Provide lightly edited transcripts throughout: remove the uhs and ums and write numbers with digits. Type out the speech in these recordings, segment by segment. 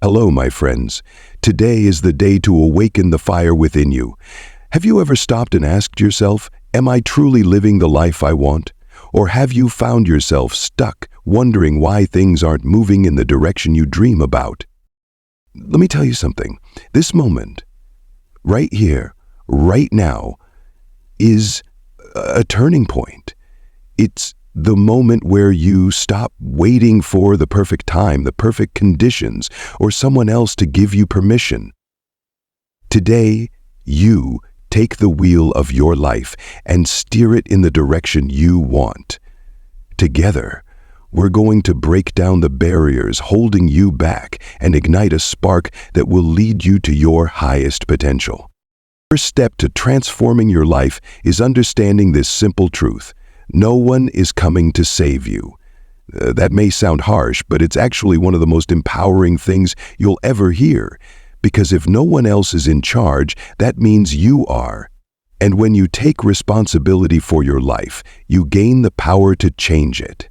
Hello, my friends. Today is the day to awaken the fire within you. Have you ever stopped and asked yourself, am I truly living the life I want? Or have you found yourself stuck, wondering why things aren't moving in the direction you dream about? Let me tell you something. This moment, right here, right now, is a turning point. It's the moment where you stop waiting for the perfect time, the perfect conditions, or someone else to give you permission. Today, you take the wheel of your life and steer it in the direction you want. Together, we're going to break down the barriers holding you back and ignite a spark that will lead you to your highest potential. The first step to transforming your life is understanding this simple truth. No one is coming to save you. That may sound harsh, but it's actually one of the most empowering things you'll ever hear. Because if no one else is in charge, that means you are. And when you take responsibility for your life, you gain the power to change it.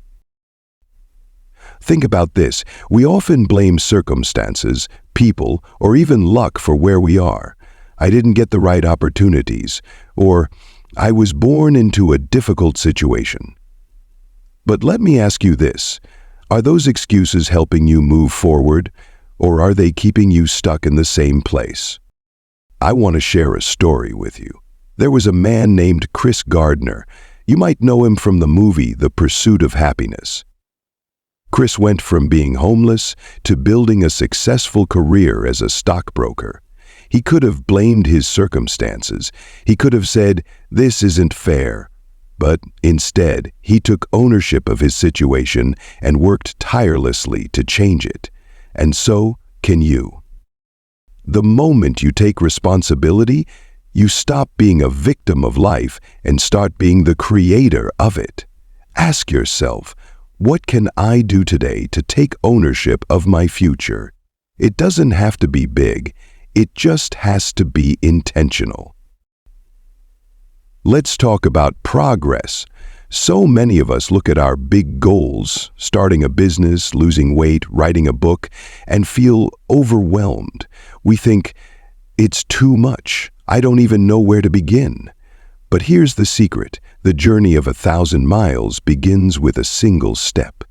Think about this. We often blame circumstances, people, or even luck for where we are. I didn't get the right opportunities, or I was born into a difficult situation. But let me ask you this. Are those excuses helping you move forward, or are they keeping you stuck in the same place? I want to share a story with you. There was a man named Chris Gardner. You might know him from the movie The Pursuit of Happiness. Chris went from being homeless to building a successful career as a stockbroker. He could have blamed his circumstances. He could have said, "This isn't fair." But instead, he took ownership of his situation and worked tirelessly to change it. And so can you. The moment you take responsibility, you stop being a victim of life and start being the creator of it. Ask yourself, what can I do today to take ownership of my future? It doesn't have to be big. It just has to be intentional. Let's talk about progress. So many of us look at our big goals, starting a business, losing weight, writing a book, and feel overwhelmed. We think, it's too much. I don't even know where to begin. But here's the secret. The journey of 1,000 miles begins with a single step.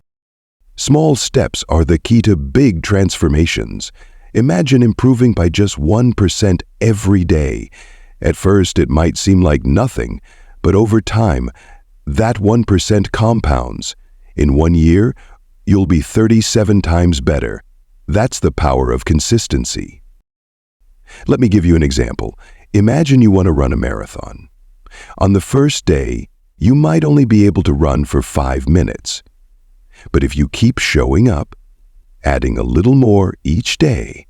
Small steps are the key to big transformations. Imagine improving by just 1% every day. At first, it might seem like nothing, but over time, that 1% compounds. In 1 year, you'll be 37 times better. That's the power of consistency. Let me give you an example. Imagine you want to run a marathon. On the first day, you might only be able to run for 5 minutes. But if you keep showing up, adding a little more each day,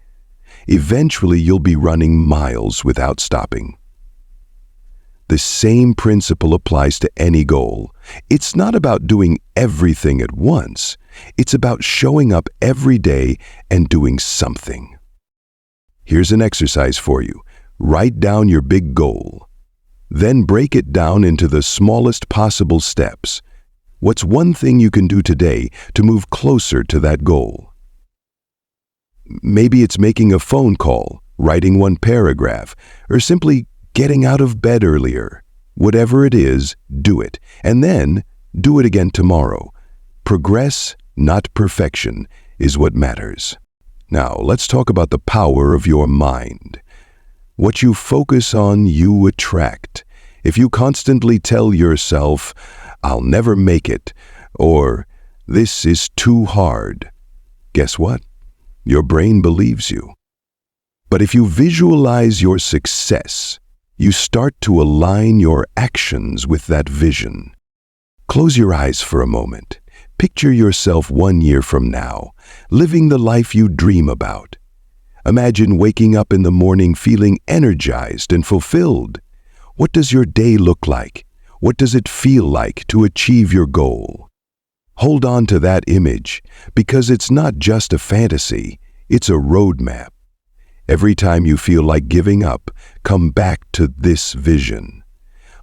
eventually you'll be running miles without stopping. The same principle applies to any goal. It's not about doing everything at once. It's about showing up every day and doing something. Here's an exercise for you. Write down your big goal. Then break it down into the smallest possible steps. What's one thing you can do today to move closer to that goal? Maybe it's making a phone call, writing one paragraph, or simply getting out of bed earlier. Whatever it is, do it, and then do it again tomorrow. Progress, not perfection, is what matters. Now, let's talk about the power of your mind. What you focus on, you attract. If you constantly tell yourself, "I'll never make it," or "This is too hard," guess what? Your brain believes you. But if you visualize your success, you start to align your actions with that vision. Close your eyes for a moment. Picture yourself 1 year from now, living the life you dream about. Imagine waking up in the morning feeling energized and fulfilled. What does your day look like? What does it feel like to achieve your goal? Hold on to that image, because it's not just a fantasy, it's a roadmap. Every time you feel like giving up, come back to this vision.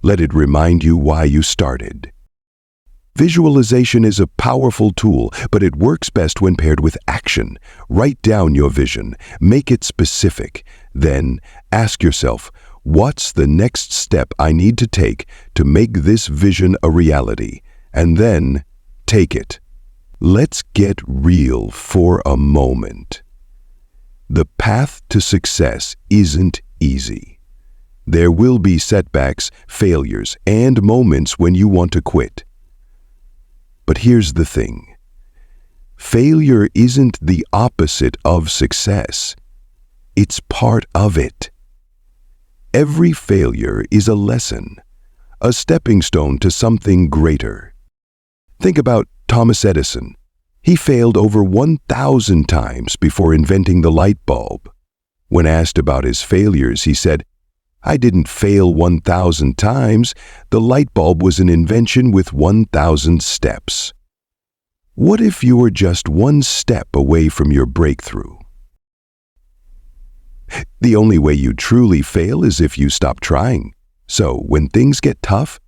Let it remind you why you started. Visualization is a powerful tool, but it works best when paired with action. Write down your vision, make it specific. Then ask yourself, what's the next step I need to take to make this vision a reality? And then take it. Let's get real for a moment. The path to success isn't easy. There will be setbacks, failures, and moments when you want to quit. But here's the thing. Failure isn't the opposite of success. It's part of it. Every failure is a lesson, a stepping stone to something greater. Think about Thomas Edison. He failed over 1,000 times before inventing the light bulb. When asked about his failures, he said, "I didn't fail 1,000 times. The light bulb was an invention with 1,000 steps." What if you were just one step away from your breakthrough? The only way you truly fail is if you stop trying. So when things get tough,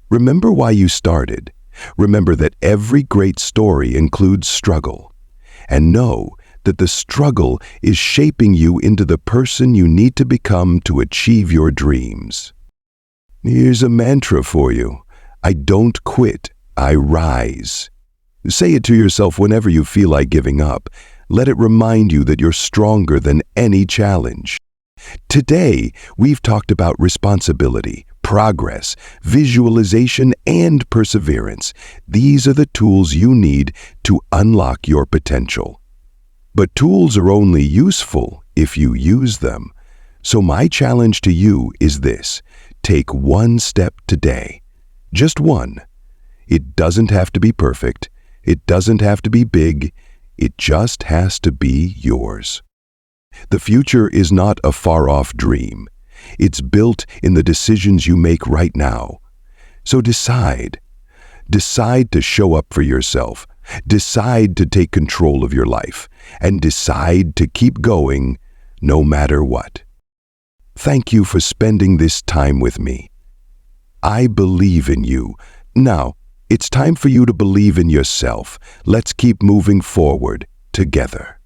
remember why you started. Remember that every great story includes struggle. And know that the struggle is shaping you into the person you need to become to achieve your dreams. Here's a mantra for you. I don't quit, I rise. Say it to yourself whenever you feel like giving up. Let it remind you that you're stronger than any challenge. Today, we've talked about responsibility, progress, visualization, and perseverance. These are the tools you need to unlock your potential. But tools are only useful if you use them. So my challenge to you is this. Take one step today. Just one. It doesn't have to be perfect. It doesn't have to be big. It just has to be yours. The future is not a far-off dream. It's built in the decisions you make right now. So decide. Decide to show up for yourself. Decide to take control of your life. And decide to keep going no matter what. Thank you for spending this time with me. I believe in you. Now, it's time for you to believe in yourself. Let's keep moving forward together.